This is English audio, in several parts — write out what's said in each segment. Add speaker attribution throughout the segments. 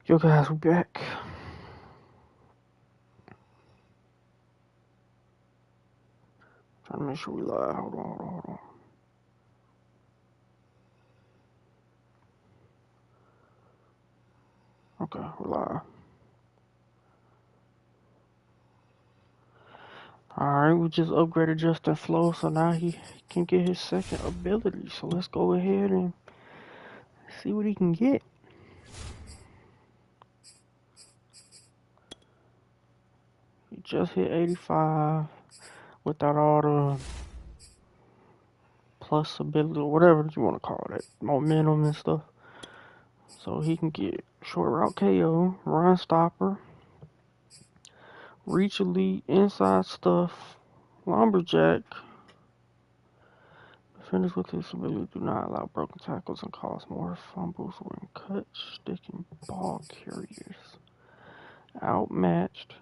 Speaker 1: Yo guys, we're back. Trying to make sure we live. Hold on. Okay, we're live. Alright, we just upgraded Justin Flo, so now he can get his second ability. So let's go ahead and see what he can get. He just hit 85 without all the plus ability, or whatever you want to call it, momentum and stuff. So he can get short route KO, run stopper, reach elite, inside stuff, lumberjack. Defenders with this ability do not allow broken tackles and cause more fumbles when cut, sticking ball carriers. Outmatched.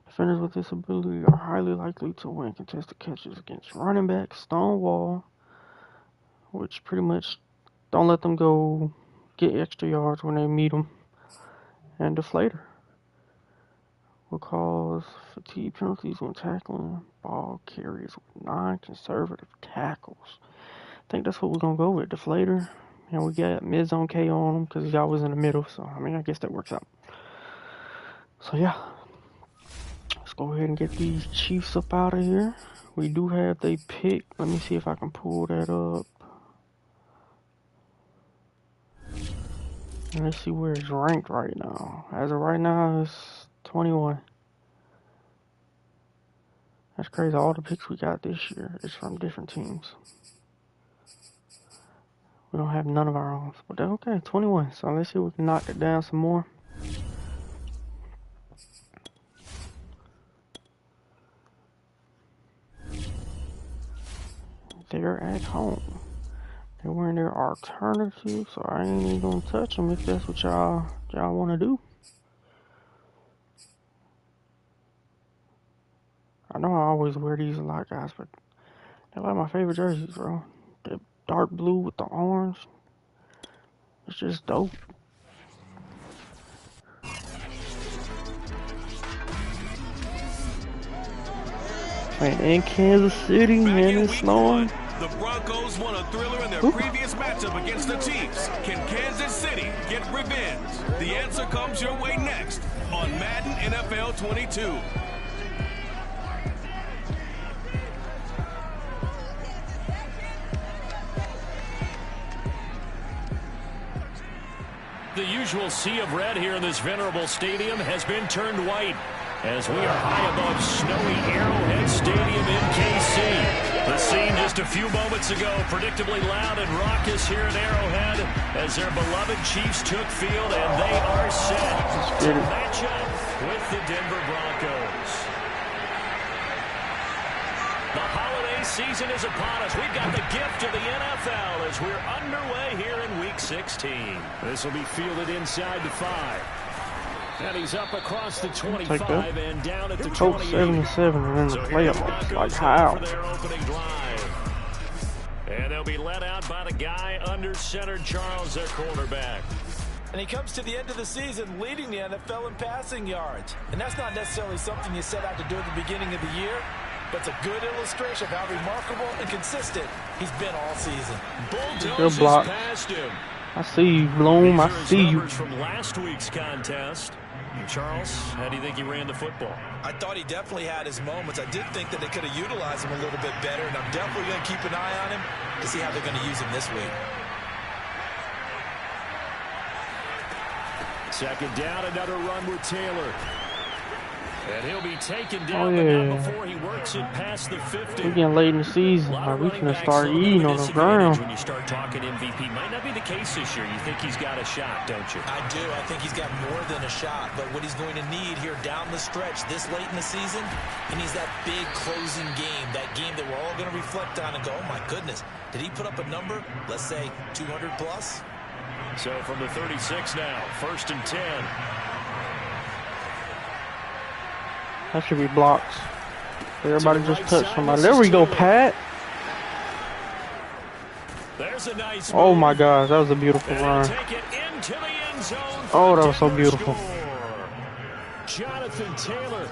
Speaker 1: Defenders with this ability are highly likely to win contested catches against running backs, stonewall, which pretty much don't let them go get extra yards when they meet them, and deflator will cause fatigue penalties when tackling ball carriers with non-conservative tackles. I think that's what we're going to go with, deflator. And we got mid-zone KO on him because he's always in the middle. So, I mean, I guess that works out. So, yeah. Let's go ahead and get these Chiefs up out of here. We do have the pick. Let me see if I can pull that up. And let's see where it's ranked right now. As of right now, it's 21. That's crazy. All the picks we got this year is from different teams. We don't have none of our own. But that's okay, 21. So let's see if we can knock it down some more. They're at home. They're wearing their alternative, so I ain't even gonna touch them if that's what y'all want to do. I know I always wear these a lot, guys, but they're like my favorite jerseys, bro. The dark blue with the orange. It's just dope. And in Kansas City, man, it's snowing.
Speaker 2: The Broncos won a thriller in their previous matchup against the Chiefs. Can Kansas City get revenge? The answer comes your way next on Madden NFL 22.
Speaker 3: The usual sea of red here in this venerable stadium has been turned white as we are high above snowy Arrowhead Stadium in KC. The scene just a few moments ago, predictably loud and raucous here at Arrowhead as their beloved Chiefs took field and they are set to match up with the Denver Broncos. The holiday season is upon us. We've got the gift of the NFL as we're underway here in Week 16. This will be fielded inside the 5. And he's up across the 25 and down at the 28.
Speaker 1: 77 and in the playoffs. Like how?
Speaker 3: And they'll be led out by the guy under center, Charles, their quarterback.
Speaker 4: And he comes to the end of the season leading the NFL in passing yards. And that's not necessarily something you set out to do at the beginning of the year, but it's a good illustration of how remarkable and consistent he's been all season.
Speaker 3: Bulldozes past him.
Speaker 1: I see you, Bloom. I see you.
Speaker 3: From last week's contest. Charles, how do you think he ran the football?
Speaker 4: I thought he definitely had his moments. I did think that they could have utilized him a little bit better, and I'm definitely going to keep an eye on him to see how they're going to use him this week.
Speaker 3: Second down, another run with Taylor. And he'll be taken down, but not before he works it past the 50.
Speaker 1: We're getting late in the season. We can start eating on the ground.
Speaker 3: When you start talking MVP, might not be the case this year. You think he's got a shot, don't you?
Speaker 4: I do. I think he's got more than a shot. But what he's going to need here down the stretch this late in the season, he needs that big closing game, that game that we're all going to reflect on and go, oh, my goodness, did he put up a number, let's say 200 plus?
Speaker 3: So from the 36 now, 1st and 10.
Speaker 1: That should be blocked. Everybody just touched somebody. There we go, Pat.
Speaker 3: There's a nice
Speaker 1: oh my gosh, that was a beautiful run.
Speaker 3: Take it into the end zone
Speaker 1: Oh, that was so beautiful.
Speaker 3: Jonathan Taylor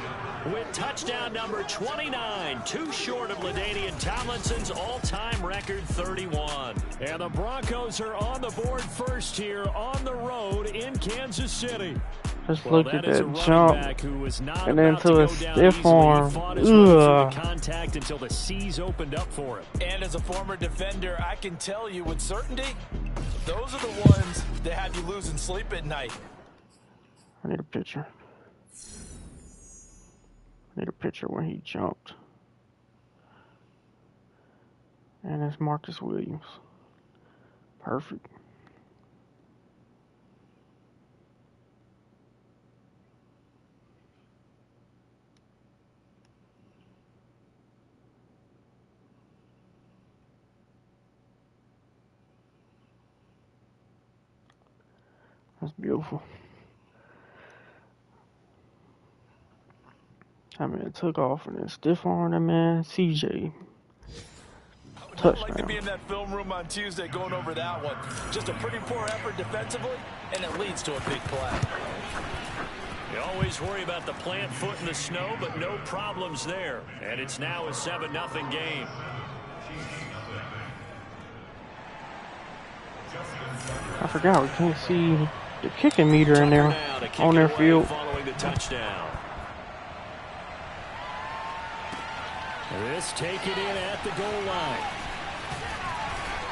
Speaker 3: with touchdown number 29, too short of LaDainian Tomlinson's all-time record 31. And the Broncos are on the board first here on the road in Kansas City.
Speaker 1: Just look at that jump, and then to a stiff arm.
Speaker 3: Contact until the C's opened up for him.
Speaker 4: And as a former defender, I can tell you with certainty, those are the ones that have you losing sleep at night.
Speaker 1: I need a picture. I need a picture when he jumped. And it's Marcus Williams. Perfect. That's beautiful. I mean, it took off and then stiff arm that man, CJ.
Speaker 4: I'd like to be in that film room on Tuesday going over that one. Just a pretty poor effort defensively, and it leads to a big play.
Speaker 3: You always worry about the plant foot in the snow, but no problems there. And it's now a 7-0 game.
Speaker 1: I forgot we can't see the kicking meter in there on their field.
Speaker 3: Following the touchdown. This take it in at the goal line.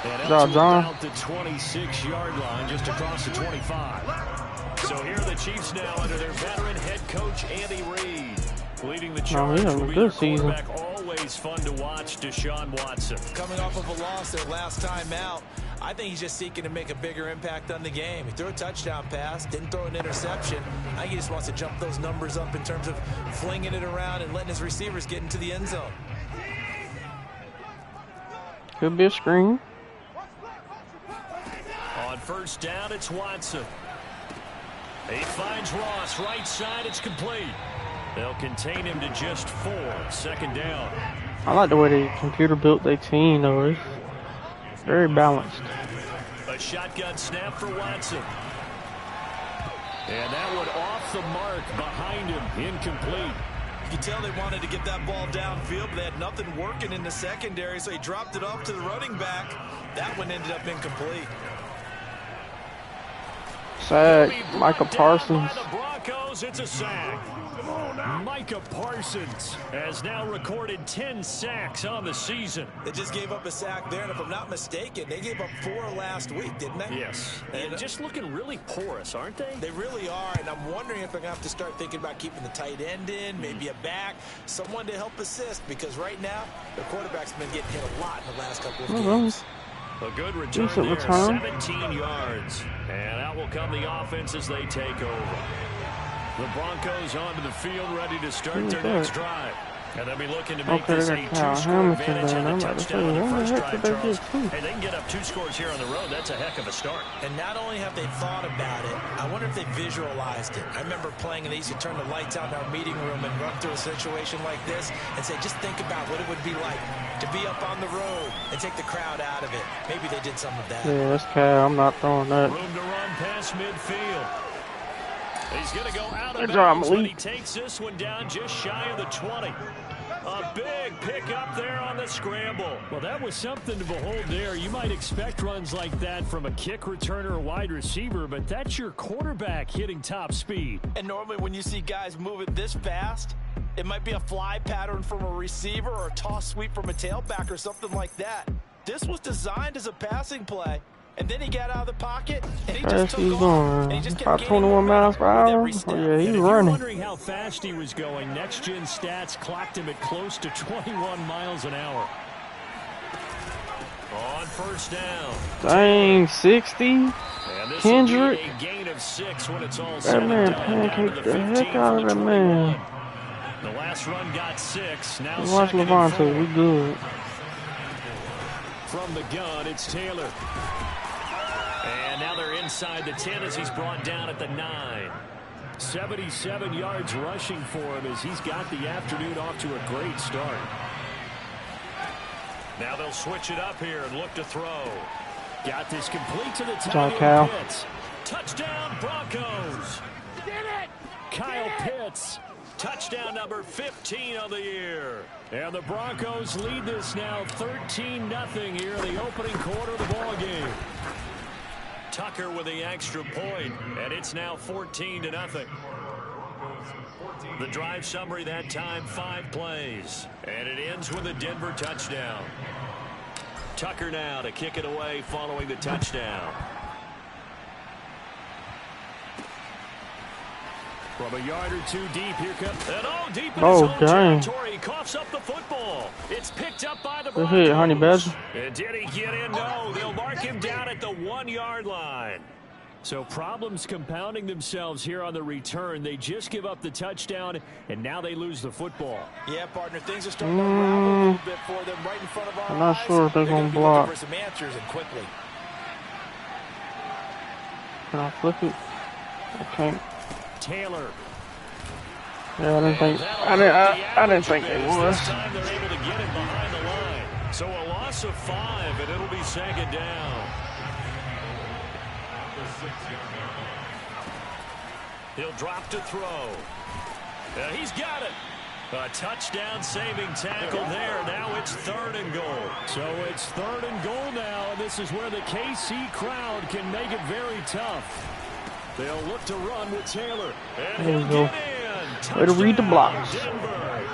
Speaker 3: And up to about the 26-yard line, just across the 25. So here are the Chiefs now under their veteran head coach, Andy Reid. Leading the charge will be their quarterback, always fun to watch, Deshaun Watson.
Speaker 4: Coming off of a loss their last time out, I think he's just seeking to make a bigger impact on the game. He threw a touchdown pass, didn't throw an interception. I think he just wants to jump those numbers up in terms of flinging it around and letting his receivers get into the end zone.
Speaker 1: Could be a screen.
Speaker 3: On first down, it's Watson. He finds Ross, right side, it's complete. They'll contain him to just 4. Second down.
Speaker 1: I like the way the computer built their team, though. It's very balanced.
Speaker 3: A shotgun snap for Watson. And that one off the mark behind him, incomplete.
Speaker 4: You can tell they wanted to get that ball downfield, but they had nothing working in the secondary, so he dropped it off to the running back. That one ended up incomplete.
Speaker 1: Sack, Micah Parsons.
Speaker 3: By the Broncos, it's a sack. Micah Parsons has now recorded 10 sacks on the season.
Speaker 4: They just gave up a sack there, and if I'm not mistaken, they gave up 4 last week, didn't they?
Speaker 3: Yes. And just looking really porous, aren't they?
Speaker 4: They really are, and I'm wondering if they're going to have to start thinking about keeping the tight end in, maybe a back, someone to help assist, because right now, their quarterback's been getting hit a lot in the last couple of games.
Speaker 3: A good return there, 17 yards. And out will come the offense as they take over. The Broncos onto the field, ready to start their next drive. And they'll be looking to make this a 2-score advantage and a touchdown on their first drive, Charles. Hey, they can get up 2 scores here on the road. That's a heck of a start.
Speaker 4: And not only have they thought about it, I wonder if they visualized it. I remember playing, and they used to turn the lights out in our meeting room and run through a situation like this and say, just think about what it would be like to be up on the road and take the crowd out of it. Maybe they did some of that.
Speaker 1: Yeah, that's Cal. I'm not throwing that.
Speaker 3: Room to run past midfield. He's going to go out of bounds, but he takes this one down just shy of the 20. A big pickup there on the scramble. Well, that was something to behold there. You might expect runs like that from a kick returner or wide receiver, but that's your quarterback hitting top speed.
Speaker 4: And normally when you see guys moving this fast, it might be a fly pattern from a receiver or a toss sweep from a tailback or something like that. This was designed as a passing play. And then he got out of the pocket, and he just took off. And he just kept
Speaker 1: 21 miles per hour. Oh, yeah, he's running.
Speaker 3: Wondering how fast he was going. Next Gen Stats clocked him at close to 21 miles an hour. On first down.
Speaker 1: Dang, 60. Kendrick.
Speaker 3: A gain of 6 when it's all
Speaker 1: that man pancaked the heck out of that man.
Speaker 3: The last run got 6. Now
Speaker 1: watch Levante. We good.
Speaker 3: From the gun, it's Taylor. And now they're inside the 10 as he's brought down at the 9. 77 yards rushing for him as he's got the afternoon off to a great start. Now they'll switch it up here and look to throw. Got this complete to the tight end. Touchdown, Broncos. Kyle Pitts. Touchdown number 15 of the year. And the Broncos lead this now 13-0 here in the opening quarter of the ball game. Tucker with the extra point, and it's now 14-0. The drive summary that time, 5 plays. And it ends with a Denver touchdown. Tucker now to kick it away following the touchdown. From a yard or two deep, here comes... And deep in his own territory. He coughs up the football. It's picked up by the Broncos.
Speaker 1: Good hit, Honey Badger.
Speaker 3: And did he get in? No, they'll mark him down at the 1-yard line. So problems compounding themselves here on the return. They just give up the touchdown, and now they lose the football.
Speaker 4: Yeah, partner, things are starting to unravel a little bit for them right in front of our eyes.
Speaker 1: I'm not sure if they're going to block.
Speaker 4: For some answers and quickly.
Speaker 1: Can I flip it? I can't.
Speaker 3: Taylor.
Speaker 1: Yeah, I didn't think it was.
Speaker 3: This time they're able to get it behind the line. So a loss of 5, and it'll be 2nd down. He'll drop to throw. He's got it. A touchdown-saving tackle there. Now it's 3rd and goal. So it's 3rd and goal now, and this is where the KC crowd can make it very tough. They'll look to run with Taylor. And
Speaker 1: there you go.
Speaker 3: Way
Speaker 1: to read the blocks.
Speaker 3: Denver.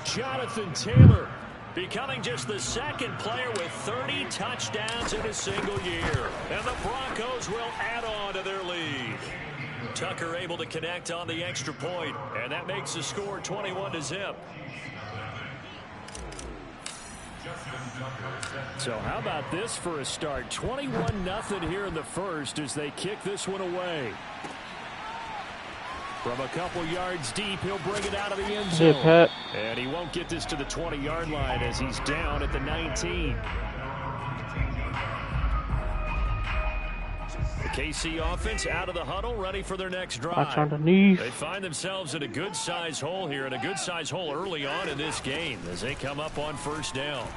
Speaker 3: Jonathan Taylor becoming just the 2nd player with 30 touchdowns in a single year. And the Broncos will add on to their lead. Tucker able to connect on the extra point, and that makes the score 21-0. So how about this for a start? 21-0 here in the first as they kick this one away. From a couple yards deep, he'll bring it out of the end zone. And he won't get this to the 20-yard line as he's down at the 19. The KC offense out of the huddle, ready for their next drive. They find themselves in a good-sized hole here, and a good-sized hole early on in this game as they come up on 1st down.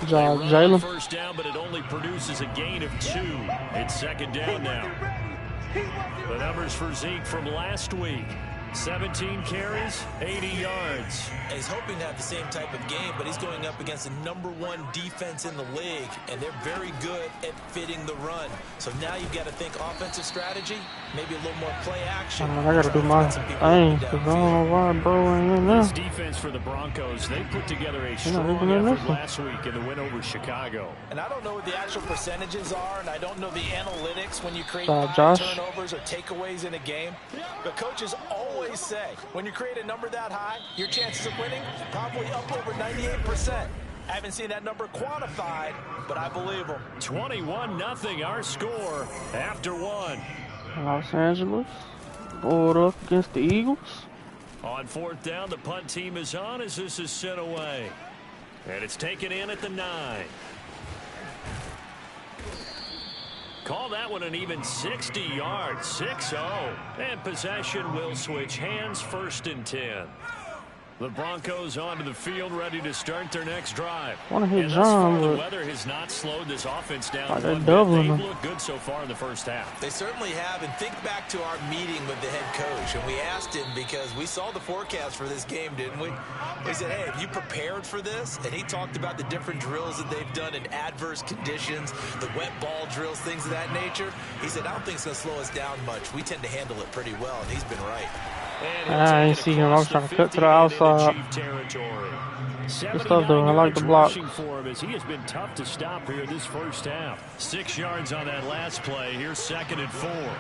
Speaker 3: They run on 1st down, but it only produces a gain of 2. It's 2nd down now. The numbers for Zeke from last week. 17 carries, 80 yards.
Speaker 4: And he's hoping to have the same type of game, but he's going up against the #1 defense in the league, and they're very good at fitting the run. So now you've got to think offensive strategy, maybe a little more play action.
Speaker 1: I got to do my thing, because I don't know why bro ain't in there.
Speaker 3: This defense for the Broncos, they put together a strong effort last week in the win over Chicago.
Speaker 4: And I don't know what the actual percentages are, and I don't know the analytics when you create turnovers or takeaways in a game. But coaches always say, when you create a number that high, your chances of winning probably up over 98%. I haven't seen that number quantified, but I believe them.
Speaker 3: 21-0 our score after 1.
Speaker 1: Los Angeles board up against the Eagles.
Speaker 3: On 4th down, the punt team is on as this is sent away. And it's taken in at the 9. Call that one an even 60 yards, 6-0. And possession will switch hands, 1st and 10. The Broncos onto the field, ready to start their next drive.
Speaker 1: Want to hit John,
Speaker 3: the weather has not slowed this offense down.
Speaker 1: They've
Speaker 3: looked good so far in the first half.
Speaker 4: They certainly have. And think back to our meeting with the head coach, and we asked him because we saw the forecast for this game, didn't we? We said, "Hey, have you prepared for this?" And he talked about the different drills that they've done in adverse conditions, the wet ball drills, things of that nature. He said, "I don't think it's going to slow us down much. We tend to handle it pretty well," and he's been right.
Speaker 1: I didn't see him. I was trying to cut to the outside. Good stuff, though. I like the block.
Speaker 3: For him as he has been tough to stop here this first half. 6 yards on that last play. Here's 2nd and 4.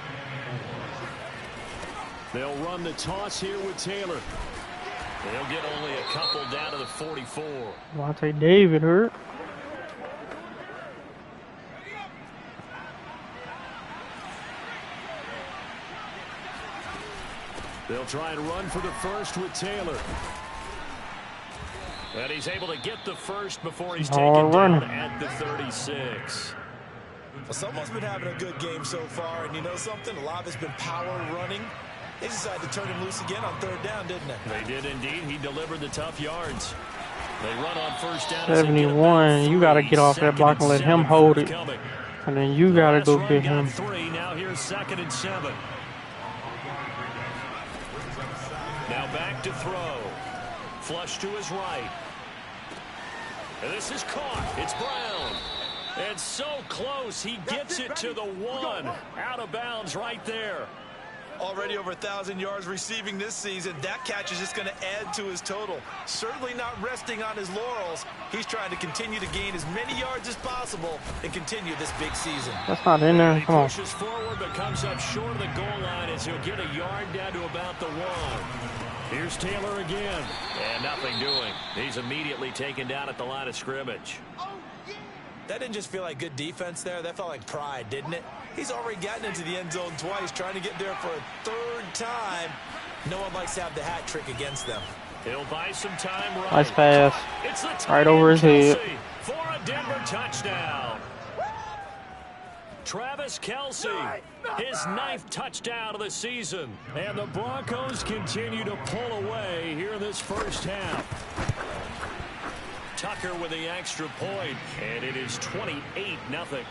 Speaker 3: They'll run the toss here with Taylor. They'll get only a couple down to the 44.
Speaker 1: Vontae David hurt.
Speaker 3: They'll try and run for the first with Taylor. And he's able to get the first before he's taken down at the 36.
Speaker 4: Well, someone's been having a good game so far, and you know something? A lot of it's been power running. They decided to turn him loose again on 3rd down, didn't they?
Speaker 3: They did indeed. He delivered the tough yards. They run on 1st down.
Speaker 1: 71. You got to get off that block and let him hold it. And then you gotta go get him.
Speaker 3: 3. Now here's 2nd and 7. Now back to throw. Flush to his right. And this is caught. It's Brown. It's so close. He gets it to the 1. Out of bounds right there.
Speaker 4: Already over 1,000 yards receiving this season. That catch is just going to add to his total. Certainly not resting on his laurels. He's trying to continue to gain as many yards as possible and continue this big season.
Speaker 1: That's not in there. Come on.
Speaker 3: He pushes forward but comes up short of the goal line as he'll get a yard down to about the 1. Here's Taylor again. And nothing doing. He's immediately taken down at the line of scrimmage.
Speaker 4: That didn't just feel like good defense there. That felt like pride, didn't it? He's already gotten into the end zone twice, trying to get there for a 3rd time. No one likes to have the hat trick against them.
Speaker 3: He'll buy some time right.
Speaker 1: Nice pass.
Speaker 3: It's the
Speaker 1: Right over his head.
Speaker 3: For a Denver touchdown. Travis Kelce, his 9th touchdown of the season. And the Broncos continue to pull away here in this first half. Tucker with the extra point, and it is 28-0.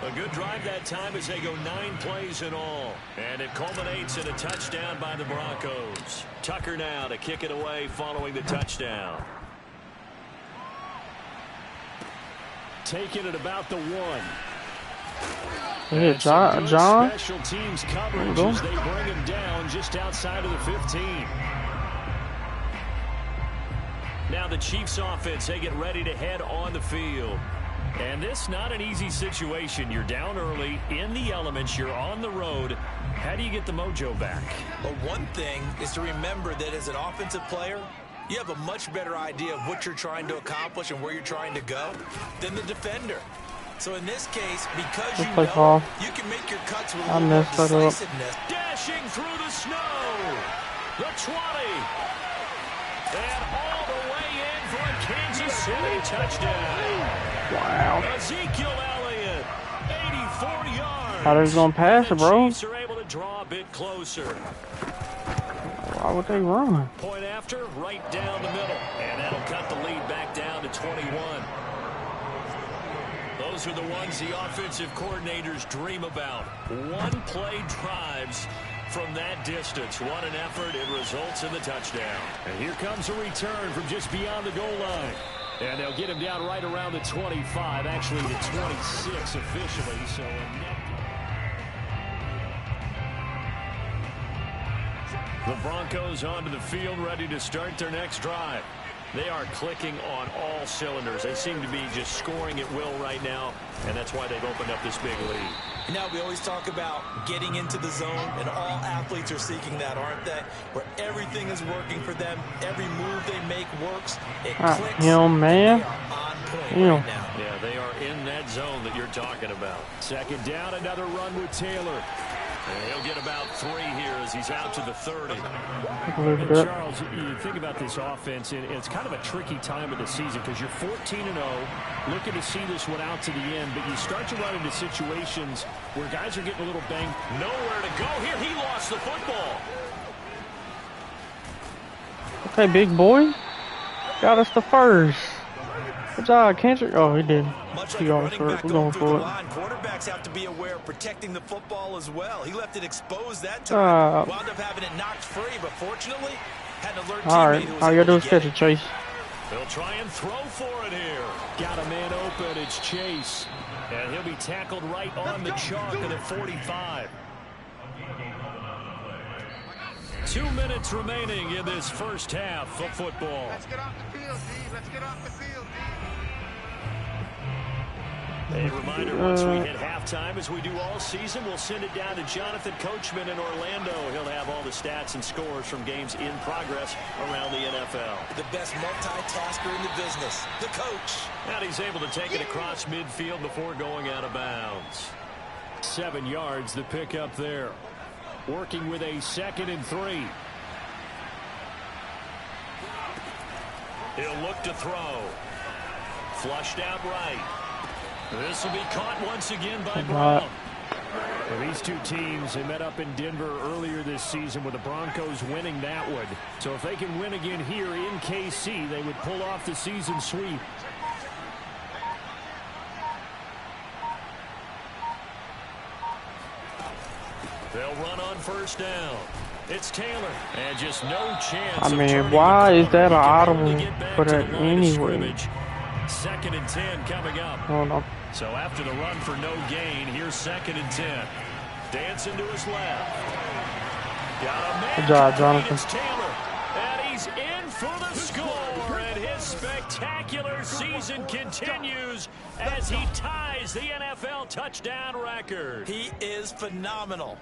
Speaker 3: A good drive that time as they go 9 plays in all. And it culminates in a touchdown by the Broncos. Tucker now to kick it away following the touchdown. Taking it about the 1.
Speaker 1: Hey, John.
Speaker 3: Special teams coverage as they bring him down just outside of the 15. Now the Chiefs offense, they get ready to head on the field. And this not an easy situation. You're down early, in the elements, you're on the road. How do you get the mojo back?
Speaker 4: Well, one thing is to remember that as an offensive player, you have a much better idea of what you're trying to accomplish and where you're trying to go than the defender. So in this case, because you know, you can make your cuts with a little more decisiveness.
Speaker 3: Dashing through the snow. The 20. And all the way in for a Kansas City touchdown.
Speaker 1: Wow.
Speaker 3: Ezekiel Elliott, 84 yards.
Speaker 1: How they gonna pass it, bro?
Speaker 3: The Chiefs are able to draw a bit closer.
Speaker 1: Why would they run?
Speaker 3: Point after, right down the middle. And that'll cut the lead back down to 21. Those are the ones the offensive coordinators dream about. One-play drives from that distance. What an effort. It results in the touchdown. And here comes a return from just beyond the goal line. And they'll get him down right around the 25, actually the 26 officially. So the Broncos onto the field, ready to start their next drive. They are clicking on all cylinders. They seem to be just scoring at will right now, and that's why they've opened up this big lead.
Speaker 4: Now, we always talk about getting into the zone, and all athletes are seeking that, aren't they? Where everything is working for them. Every move they make works. It clicks.
Speaker 1: Man.
Speaker 4: They are on point right now.
Speaker 3: Yeah, they are in that zone that you're talking about. 2nd down, another run with Taylor. And he'll get about 3 here as he's out to the 30. And Charles, you think about this offense, and it's kind of a tricky time of the season because you're 14-0, looking to see this one out to the end, but you start to run into situations where guys are getting a little banged. Nowhere to go here. He lost the football.
Speaker 1: Okay, big boy. Got us the first. Good job, Kendrick. Oh, he did.
Speaker 4: Much
Speaker 1: He
Speaker 4: like
Speaker 1: going for it. We're going for it.
Speaker 4: Quarterbacks have to be aware of protecting the football as well. He left it exposed that time. Wound up having it knocked free, but fortunately, had an alert teammate who was
Speaker 1: all you gotta do
Speaker 4: able
Speaker 1: is
Speaker 4: to
Speaker 1: catch
Speaker 4: get
Speaker 1: it, Chase.
Speaker 3: They'll try and throw for it here. Got a man open. It's Chase. And he'll be tackled right on the chalk at the 45. 2 minutes remaining in this first half of football.
Speaker 5: Let's get off the field, D. Let's get off the field, D.
Speaker 3: A reminder, once we hit halftime, as we do all season, we'll send it down to Jonathan Coachman in Orlando. He'll have all the stats and scores from games in progress around the NFL.
Speaker 4: The best multitasker in the business, the coach.
Speaker 3: And he's able to take it across midfield before going out of bounds. 7 yards, the pickup there. Working with a 2nd and 3. He'll look to throw. Flushed out right. This will be caught once again by Brown. Well, these two teams, they met up in Denver earlier this season with the Broncos winning that one. So if they can win again here in KC, they would pull off the season sweep. They'll run on first down. It's Taylor. And just no chance.
Speaker 1: I mean, why is that an audible for that anyway?
Speaker 3: 2nd and 10 coming up.
Speaker 1: I don't know.
Speaker 3: So after the run for no gain, here's 2nd and 10. Dancing to his left. Got a man.
Speaker 1: Good job, Jonathan.
Speaker 3: It's Taylor. And he's in for the score. And his spectacular season continues as he ties the NFL touchdown record.
Speaker 4: He is phenomenal.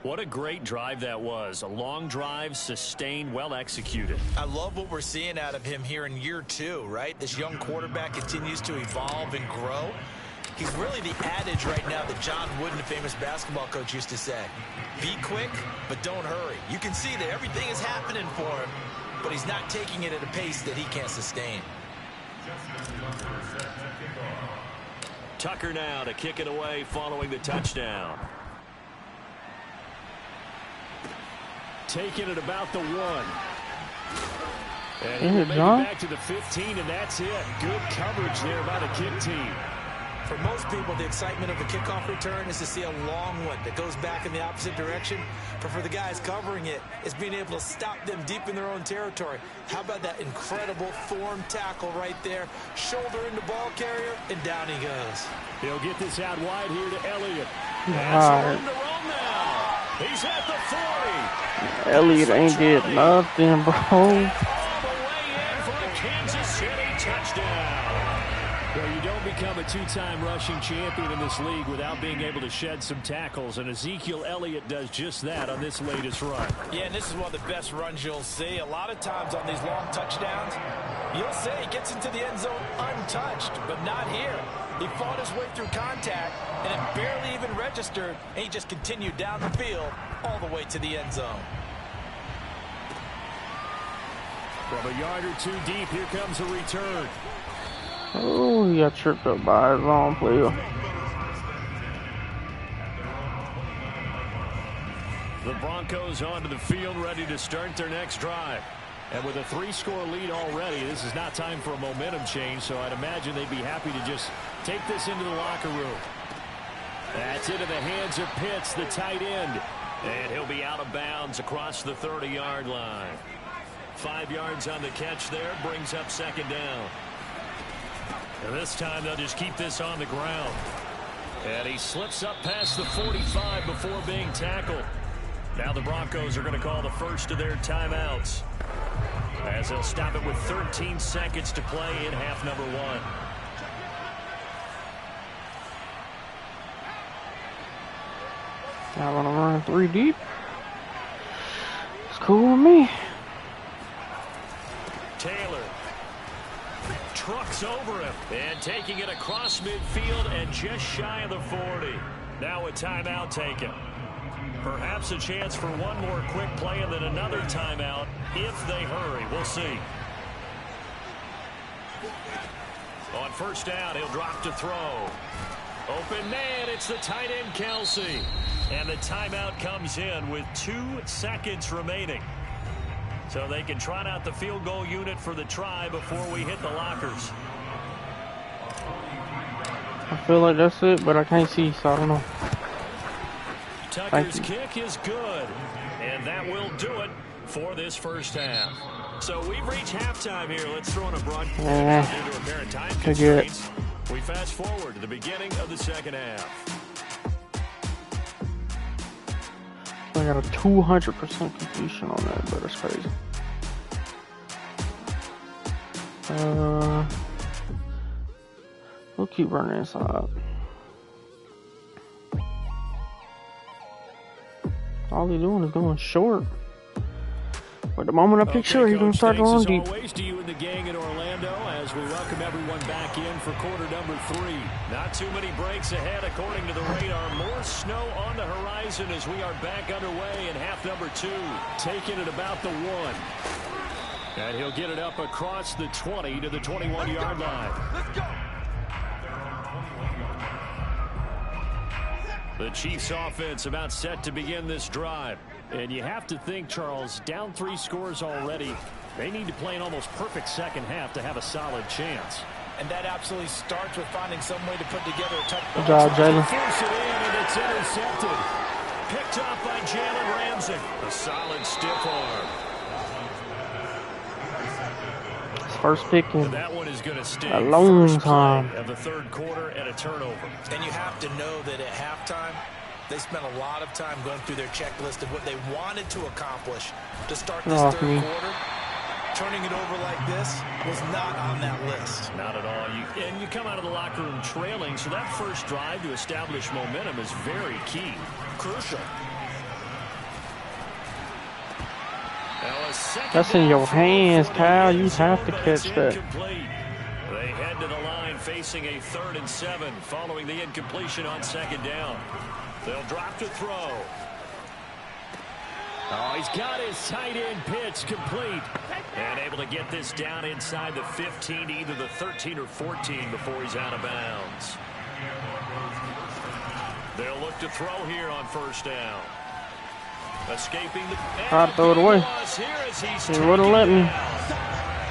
Speaker 3: What a great drive that was. A long drive, sustained, well executed.
Speaker 4: I love what we're seeing out of him here in year 2, right? This young quarterback continues to evolve and grow. He's really the adage right now that John Wooden, the famous basketball coach, used to say. Be quick, but don't hurry. You can see that everything is happening for him, but he's not taking it at a pace that he can't sustain.
Speaker 3: Tucker now to kick it away following the touchdown. Taking it about the 1. And he'll make it back to the 15, and that's it. Good coverage there by the kick team.
Speaker 4: For most people, the excitement of a kickoff return is to see a long one that goes back in the opposite direction. But for the guys covering it, it's being able to stop them deep in their own territory. How about that incredible form tackle right there? Shoulder in the ball carrier, and down he goes.
Speaker 3: He'll get this out wide here to Elliott. That's room to run now. He's at the 40.
Speaker 1: Elliott ain't did nothing, bro.
Speaker 3: All the way in for a Kansas City touchdown. Well, you don't become a 2-time rushing champion in this league without being able to shed some tackles, and Ezekiel Elliott does just that on this latest run.
Speaker 4: Yeah, and this is one of the best runs you'll see. A lot of times on these long touchdowns, you'll say he gets into the end zone untouched, but not here. He fought his way through contact, and it barely even registered, and he just continued down the field all the way to the end zone.
Speaker 3: From a yard or 2 deep, here comes a return.
Speaker 1: Oh, he got tripped up by his own player.
Speaker 3: The Broncos onto the field, ready to start their next drive. And with a 3-score lead already, this is not time for a momentum change, so I'd imagine they'd be happy to just take this into the locker room. That's into the hands of Pitts, the tight end. And he'll be out of bounds across the 30-yard line. 5 yards on the catch there, brings up 2nd down. And this time they'll just keep this on the ground. And he slips up past the 45 before being tackled. Now the Broncos are going to call the first of their timeouts, as they'll stop it with 13 seconds to play in half number 1.
Speaker 1: I want to run 3 deep. It's cool with me.
Speaker 3: Taylor trucks over him and taking it across midfield and just shy of the 40. Now a timeout taken. Perhaps a chance for one more quick play and then another timeout if they hurry. We'll see. On first down, he'll drop to throw. Open man, it's the tight end Kelsey. And the timeout comes in with 2 seconds remaining. So they can trot out the field goal unit for the try before we hit the lockers.
Speaker 1: I feel like that's it, but I can't see, so I don't know.
Speaker 3: Tucker's kick is good, and that will do it for this first half. So we've reached halftime here. Let's throw in a broad due to apparent time constraints. We fast forward to the beginning of the second half.
Speaker 1: I got a 200% completion on that, but it's crazy. We'll keep running inside. All he's doing is going short. But the moment I pick short, he's going to start going deep.
Speaker 3: Always to you and the gang in Orlando as we welcome everyone back in for quarter number 3. Not too many breaks ahead according to the radar. More snow on the horizon as we are back underway in half number 2. Taking it about the 1. And he'll get it up across the 20 to the 21-yard line.
Speaker 5: Let's go.
Speaker 3: The Chiefs offense about set to begin this drive. And you have to think, Charles, down 3 scores already. They need to play an almost perfect second half to have a solid chance.
Speaker 4: And that absolutely starts with finding some way to put together a touchdown.
Speaker 1: Good job, Jalen.
Speaker 3: Force it in, and the It's intercepted. Picked off by Jalen Ramsey. A solid stiff arm.
Speaker 1: First pick in
Speaker 3: that one is going to sting.
Speaker 1: a long
Speaker 3: First
Speaker 1: time.
Speaker 3: play of the third quarter and a turnover.
Speaker 4: And you have to know that at halftime, they spent a lot of time going through their checklist of what they wanted to accomplish to start this third quarter. Turning it over like this was not on that list.
Speaker 3: Not at all. And you come out of the locker room trailing, so that first drive to establish momentum is very key.
Speaker 4: Crucial.
Speaker 1: That's in your hands, Kyle. You have to catch that.
Speaker 3: They head to the line facing a 3rd and 7 following the incompletion on 2nd down. They'll drop to throw. Oh, he's got his tight end pitch complete. And able to get this down inside the 15 to either the 13 or 14 before he's out of bounds. They'll look to throw here on 1st down. Escaping the...
Speaker 1: I'd throw it away. He wouldn't let me.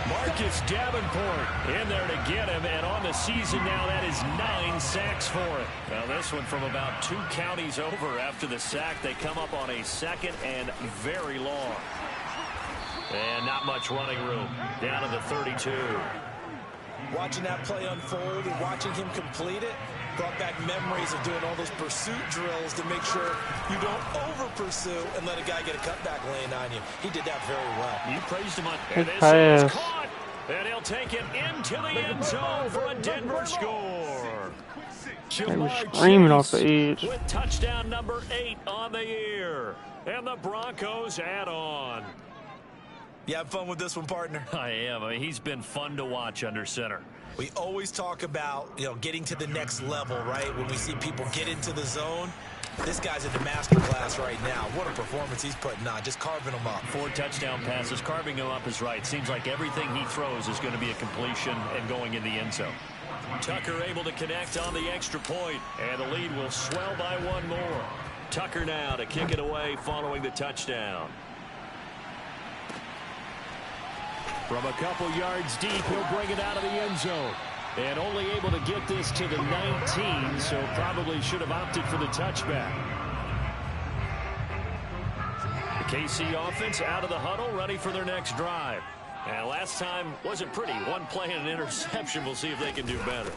Speaker 3: Marcus Davenport in there to get him, and on the season now, that is 9 sacks for him. Now this one from about 2 counties over after the sack. They come up on a 2nd and very long. And not much running room. Down to the 32.
Speaker 4: Watching that play unfold and watching him complete it brought back memories of doing all those pursuit drills to make sure you don't over-pursue and let a guy get a cutback lane on you. He did that very well.
Speaker 3: You praised him on this. Is caught, and he'll take it into the end zone for a Denver score.
Speaker 1: They were screaming off the edge.
Speaker 3: With touchdown number 8 on the year. And the Broncos add on.
Speaker 4: You have fun with this one, partner?
Speaker 3: I am. I mean, he's been fun to watch under center.
Speaker 4: We always talk about, getting to the next level, right? When we see people get into the zone, this guy's in the master class right now. What a performance he's putting on, just carving them up.
Speaker 3: 4 touchdown passes, carving him up is right. Seems like everything he throws is going to be a completion and going in the end zone. Tucker able to connect on the extra point, and the lead will swell by 1 more. Tucker now to kick it away following the touchdown. From a couple yards deep, he'll bring it out of the end zone. And only able to get this to the 19, so probably should have opted for the touchback. The KC offense out of the huddle, ready for their next drive. And last time wasn't pretty. 1 play and an interception. We'll see if they can do better.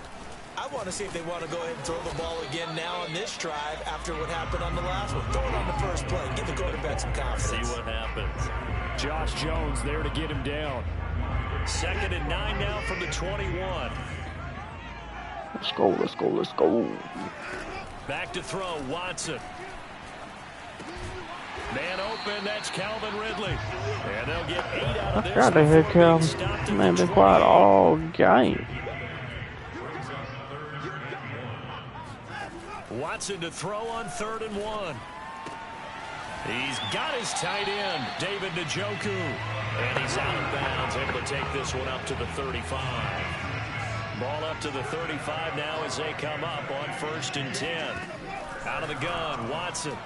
Speaker 4: I want to see if they want to go ahead and throw the ball again now on this drive after what happened on the last one. Throw it on the first play. Give the quarterback some confidence.
Speaker 3: See what happens. Josh Jones there to get him down. 2nd and 9 now from the 21.
Speaker 1: Let's go, let's go, let's go.
Speaker 3: Back to throw, Watson. Man open, that's Calvin Ridley. And they'll get 8 out of this.
Speaker 1: I forgot they had Calvin. Man, been quiet all game.
Speaker 3: Watson to throw on 3rd and 1. He's got his tight end, David Njoku. And he's out of bounds, able to take this one up to the 35. Ball up to the 35 now as they come up on 1st and 10. Out of the gun, Watson.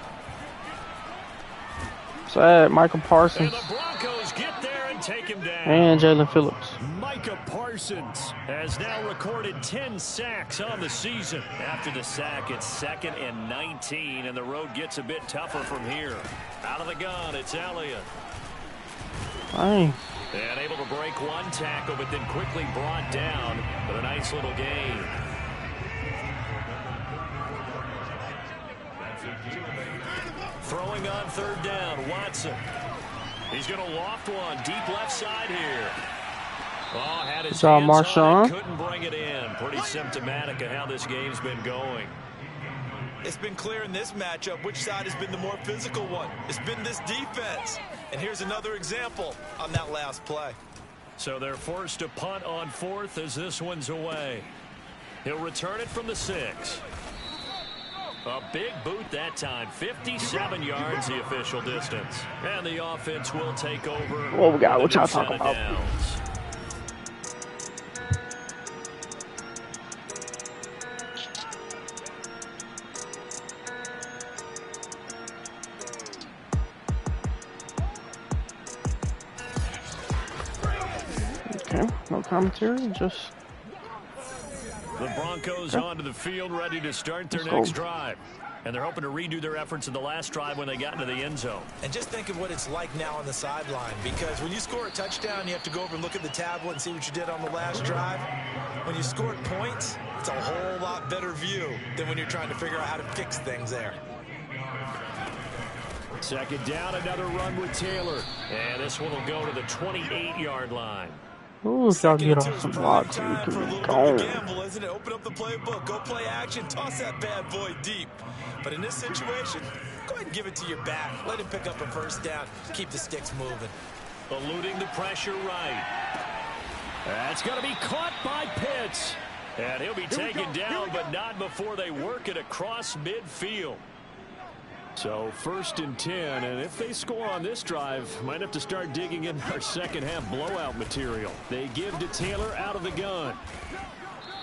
Speaker 1: Sad, Michael Parsons.
Speaker 3: And the Broncos get there and take him down.
Speaker 1: And Jalen Phillips.
Speaker 3: Micah Parsons has now recorded 10 sacks on the season. After the sack, it's 2nd and 19, and the road gets a bit tougher from here. Out of the gun, it's Elliott.
Speaker 1: Dang.
Speaker 3: And able to break 1 tackle, but then quickly brought down with a nice little gain. Throwing on 3rd down, Watson. He's going to loft one deep left side here. Oh, had his hands on it, couldn't bring it in. Pretty symptomatic of how this game's been going.
Speaker 4: It's been clear in this matchup which side has been the more physical one. It's been this defense. And here's another example on that last play.
Speaker 3: So they're forced to punt on 4th as this one's away. He'll return it from the 6. A big boot that time. 57 yards the official distance. And the offense will take over.
Speaker 1: What we got? What y'all talking about?
Speaker 3: Downs.
Speaker 1: Okay, no commentary, just
Speaker 3: The Broncos onto the field, ready to start their next drive. And they're hoping to redo their efforts in the last drive when they got into the end zone.
Speaker 4: And just think of what it's like now on the sideline, because when you score a touchdown, you have to go over and look at the tablet and see what you did on the last drive. When you scored points, it's a whole lot better view than when you're trying to figure out how to fix things there.
Speaker 3: Second down, another run with Taylor. And this one will go to the 28-yard line.
Speaker 1: Ooh, if y'all get off some blocks, we could be gone.
Speaker 4: Gamble, isn't it? Open up the playbook, go play action, toss that bad boy deep. But in this situation, go ahead and give it to your back. Let him pick up a first down. Keep the sticks moving.
Speaker 3: Eluding the pressure right. That's going to be caught by Pitts. And he'll be taken down, but not before they work it across midfield. So 1st and 10, and if they score on this drive, might have to start digging in our second half blowout material. They give to Taylor out of the gun.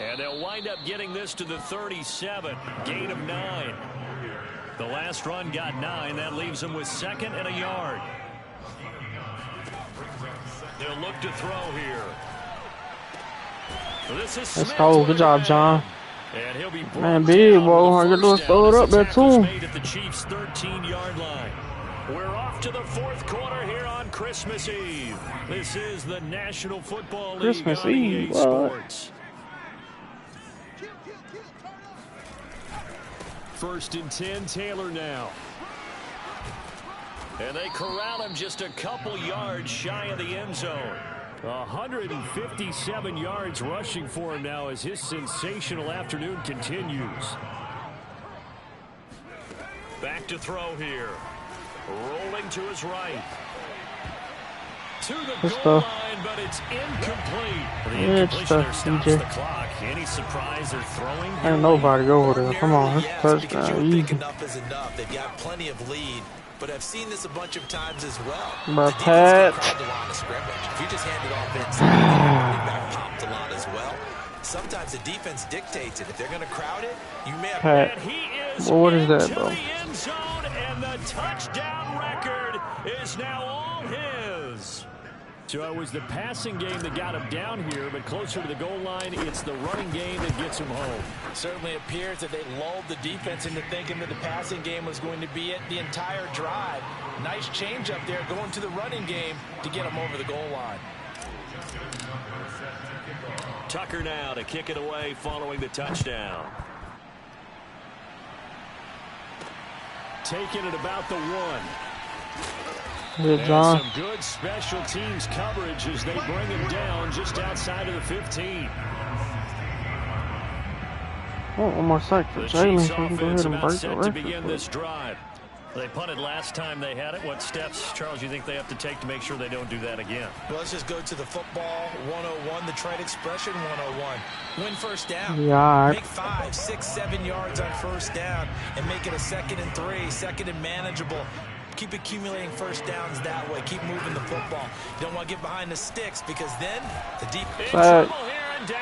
Speaker 3: And they'll wind up getting this to the 37, gain of 9. The last run got 9. That leaves them with 2nd and a yard. They'll look to throw here. This is
Speaker 1: Let's go. Good job, John.
Speaker 3: And he'll be
Speaker 1: man, big boy. All you do is throw it up there too.
Speaker 3: At the Chiefs' 13-yard line. We're off to the 4th quarter here on Christmas Eve. This is the National Football League
Speaker 1: Christmas
Speaker 3: on EA
Speaker 1: Eve.
Speaker 3: Sports. 1st and 10, Taylor now. And they corral him just a couple yards shy of the end zone. 157 yards rushing for him now as his sensational afternoon continues. Back to throw here. Rolling to his right. To the goal line, but it's incomplete. The incompletion there stops the clock. Any surprise they're throwing?
Speaker 1: Ain't nobody over there. Come on, that's touchdown. Easy.
Speaker 4: Enough is enough. They've got plenty of lead. But I've seen this a bunch of times as well.
Speaker 1: But Pat,
Speaker 4: the line of scrimmage. If you just hand it off inside, back popped a lot as well. Sometimes the defense dictates it. If they're going to crowd it, you may have.
Speaker 1: Pat, well, what is that, bro?
Speaker 3: The end zone, and the touchdown record is now all his. So it was the passing game that got him down here, but closer to the goal line, it's the running game that gets him home.
Speaker 4: Certainly appears that they lulled the defense into thinking that the passing game was going to be it the entire drive. Nice change up there going to the running game to get him over the goal line.
Speaker 3: Tucker now to kick it away following the touchdown. Taking it about the 1.
Speaker 1: Good, John.
Speaker 3: Some good special teams coverage as they bring him down just outside of the 15.
Speaker 1: Oh, one more sack for Jalen, so we can go ahead and break the record.
Speaker 3: Begin this drive. They punted last time they had it. What steps, Charles, you think they have to take to make sure they don't do that again?
Speaker 4: Well, let's just go to the football 101, the trade expression 101. Win first down.
Speaker 1: Yeah.
Speaker 4: Make 5, 6, 7 yards on first down and make it a 2nd and 3, 2nd and manageable. Keep accumulating first downs that way. Keep moving the football. You don't want to get behind the sticks because then the deep.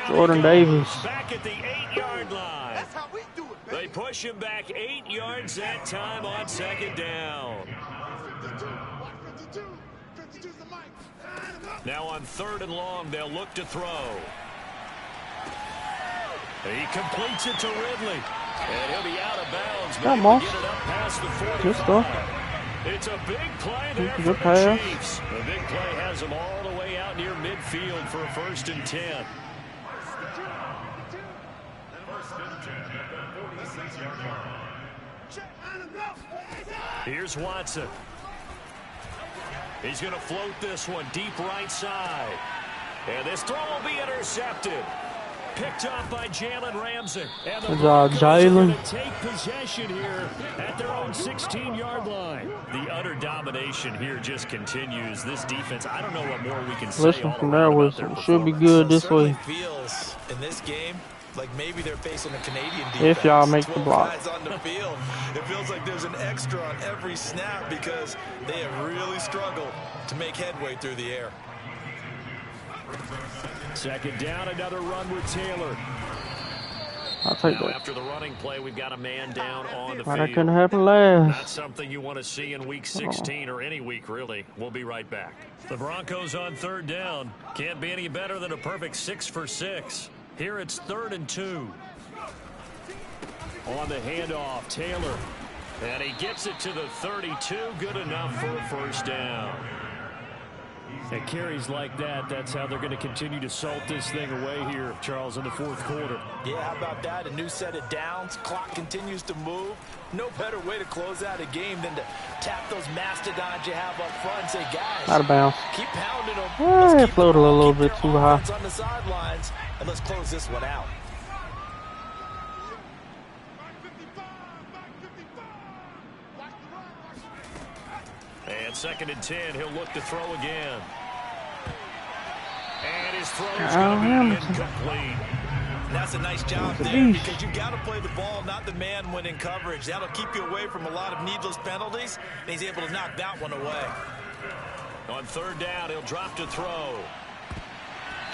Speaker 1: Jordan Davis.
Speaker 3: Back at the 8-yard line.
Speaker 5: That's how we do it,
Speaker 3: They push him back 8 yards that time on 2nd down. Now on 3rd and long, they'll look to throw. He completes it to Ridley. And he'll be out of bounds.
Speaker 1: Come on.
Speaker 3: Get it up past the 45.
Speaker 1: Good stuff.
Speaker 3: It's a big play there for
Speaker 1: Good
Speaker 3: the Chiefs. The big play has them all the way out near midfield for a 1st and 10. Here's Watson. He's going to float this one deep right side. And this throw will be intercepted. Picked up by Jalen Ramsey. And the Broncos are going to take possession here at their own 16-yard line. The utter domination here just continues. This defense, I don't know what more we can say.
Speaker 1: Listen from there was should be good this way.
Speaker 4: Feels in this game like maybe they're facing a Canadian defense.
Speaker 1: If y'all make the block.
Speaker 4: Guys on the field. It feels like there's an extra on every snap because they have really struggled to make headway through the air.
Speaker 3: 2nd down, another run with Taylor.
Speaker 1: I'll take that.
Speaker 3: After the running play, we've got a man down on the
Speaker 1: Why
Speaker 3: field.
Speaker 1: that couldn't happen last?
Speaker 3: Not something you want to see in week 16 or any week, really. We'll be right back. The Broncos on 3rd down. Can't be any better than a perfect 6 for 6. Here it's 3rd and 2. On the handoff, Taylor. And he gets it to the 32. Good enough for a first down. And carries like that, that's how they're going to continue to salt this thing away here, Charles, in the 4th quarter.
Speaker 4: Yeah, how about that? A new set of downs. Clock continues to move. No better way to close out a game than to tap those mastodons you have up front and say, guys,
Speaker 1: out of bounds.
Speaker 4: Keep pounding them.
Speaker 1: It floated a little bit too high.
Speaker 4: On the sidelines, and let's close this one out.
Speaker 3: And 2nd and 10, he'll look to throw again. And his throw is going to be incomplete.
Speaker 4: And that's a nice job there because you've got to play the ball, not the man when in coverage. That'll keep you away from a lot of needless penalties, and he's able to knock that one away.
Speaker 3: On 3rd down, he'll drop to throw.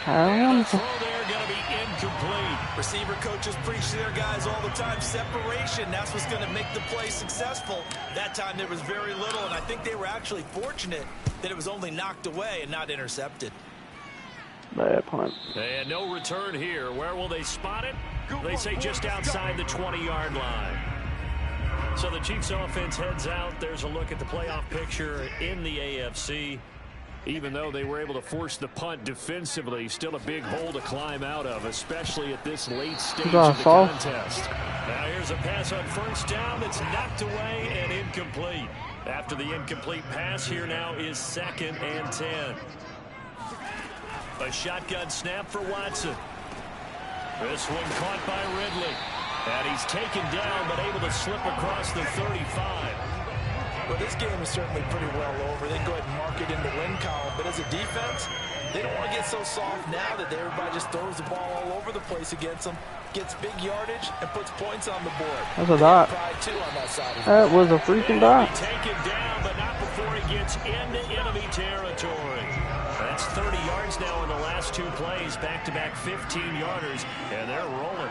Speaker 1: And
Speaker 3: the throw there going to be incomplete.
Speaker 4: Receiver coaches preach to their guys all the time. Separation, that's what's going to make the play successful. That time there was very little, and I think they were actually fortunate that it was only knocked away and not intercepted.
Speaker 1: Bad punt.
Speaker 3: And no return here. Where will they spot it? They say just outside the 20-yard line. So the Chiefs offense heads out. There's a look at the playoff picture in the AFC. Even though they were able to force the punt defensively, still a big hole to climb out of, especially at this late stage of the contest. Now here's a pass on 1st down that's knocked away and incomplete. After the incomplete pass, here now is 2nd and 10. A shotgun snap for Watson. This one caught by Ridley. And he's taken down, but able to slip across the 35.
Speaker 4: Well, this game is certainly pretty well over. They can go ahead and mark it in the win column. But as a defense, they don't want to get so soft now that everybody just throws the ball all over the place against them, gets big yardage, and puts points on the board.
Speaker 1: That's a dot. That was a freaking dot.
Speaker 3: Taken down, but not before he gets into enemy territory. That's 30 yards now in the last 2 plays, back-to-back 15-yarders, and they're rolling.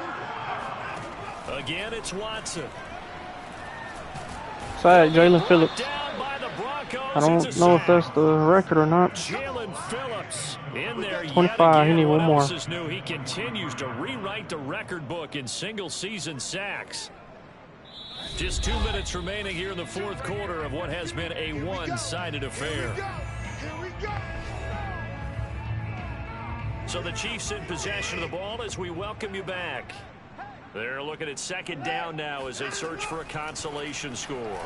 Speaker 3: Again, it's Watson.
Speaker 1: Side, Jalen Phillips. I don't know if that's the record or not.
Speaker 3: Jalen Phillips in there
Speaker 1: 25, he needs one more.
Speaker 3: He continues to rewrite the record book in single-season sacks. Just 2 minutes remaining here in the 4th quarter of what has been a one-sided affair. So the Chiefs in possession of the ball as we welcome you back. They're looking at 2nd down now as they search for a consolation score.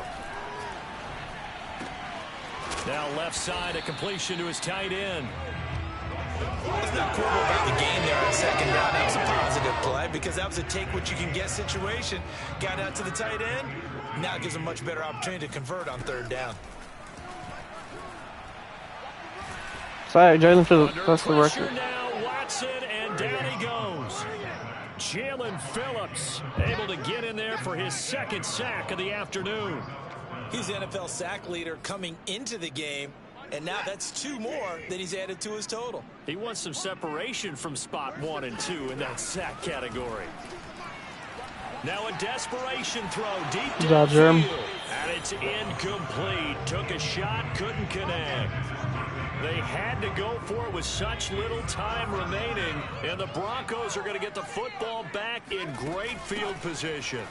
Speaker 3: Now left side, a completion to his tight end.
Speaker 4: It's not cool about the game there on 2nd down. That was a positive play because that was a take-what-you-can-get situation. Got out to the tight end. Now it gives them a much better opportunity to convert on 3rd down.
Speaker 1: Side, Jalen Phillips. That's the record.
Speaker 3: Now Watson, and down he goes. Jalen Phillips able to get in there for his 2nd sack of the afternoon.
Speaker 4: He's the NFL sack leader coming into the game, and now that's 2 more that he's added to his total.
Speaker 3: He wants some separation from spot 1 and 2 in that sack category. Now a desperation throw deep downfield, and it's incomplete. Took a shot, couldn't connect. They had to go for it with such little time remaining, and the Broncos are going to get the football back in great field position.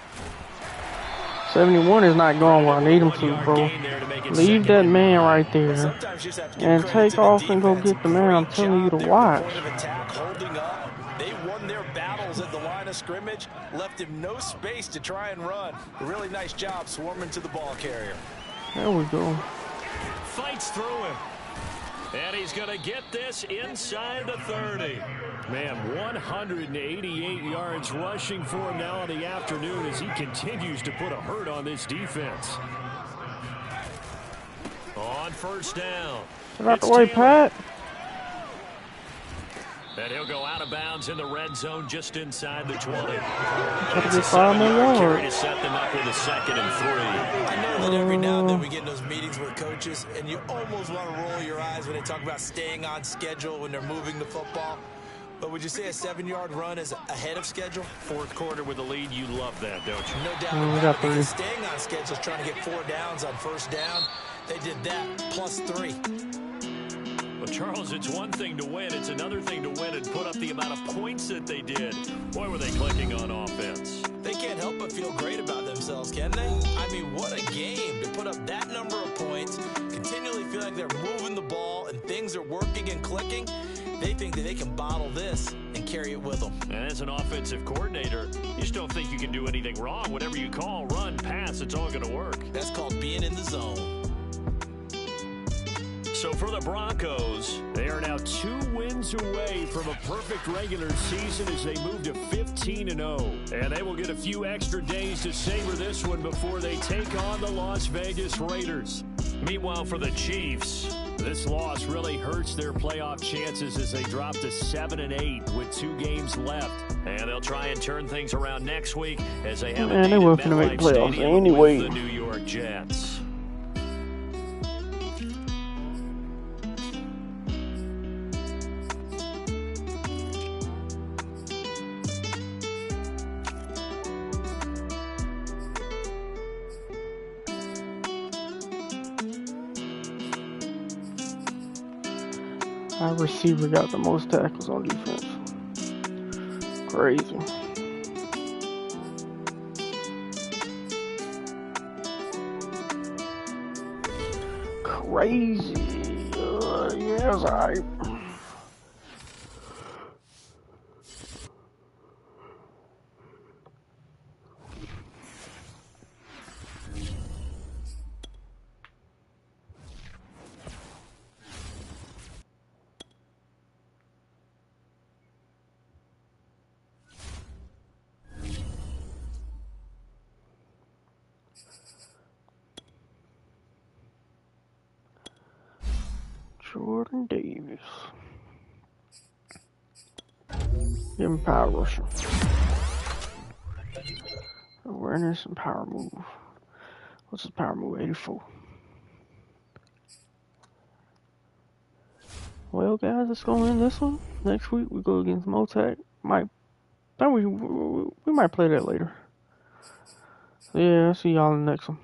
Speaker 1: 71 is not going where I need him to, bro. Leave that man right there and take off and go get the man I'm telling you to watch.
Speaker 4: They won their battles at the line of scrimmage, left him no space to try and run. A really nice job swarming to the ball carrier.
Speaker 1: There we go.
Speaker 3: Fights through him. And he's going to get this inside the 30. Man, 188 yards rushing for him now in the afternoon as he continues to put a hurt on this defense. On 1st down.
Speaker 1: Get out the way, Pat.
Speaker 3: And he'll go out of bounds in the red zone just inside the 20.
Speaker 1: Try to get 5 more yards.
Speaker 3: To set them up with a 2nd and 3.
Speaker 4: I know that every now and then we get in those meetings with coaches, and you almost want to roll your eyes when they talk about staying on schedule when they're moving the football. But would you say a 7-yard run is ahead of schedule?
Speaker 3: 4th quarter with a lead, you love that, don't you?
Speaker 4: No doubt about it, because staying on schedule is trying to get 4 downs on 1st down. They did that, plus 3.
Speaker 3: Well, Charles, it's one thing to win. It's another thing to win and put up the amount of points that they did. Boy, were they clicking on offense.
Speaker 4: They can't help but feel great about themselves, can they? I mean, what a game to put up that number of points, continually feel like they're moving the ball and things are working and clicking. They think that they can bottle this and carry it with them.
Speaker 3: And as an offensive coordinator, you just don't think you can do anything wrong. Whatever you call, run, pass, it's all going to work.
Speaker 4: That's called being in the zone.
Speaker 3: So for the Broncos, they are now 2 wins away from a perfect regular season as they move to 15-0. And they will get a few extra days to savor this one before they take on the Las Vegas Raiders. Meanwhile, for the Chiefs, this loss really hurts their playoff chances as they drop to 7-8 with 2 games left. And they'll try and turn things around next week as they have a date at MetLife Stadium with the New York Jets.
Speaker 1: Our receiver got the most tackles on defense. Crazy. Crazy. Yeah, it's alright. Jordan Davis. Give him power rusher. Awareness and power move. What's his power move? 84. Well, guys, let's go in this one. Next week we go against Motac. We might play that later. So yeah, I'll see y'all in the next one.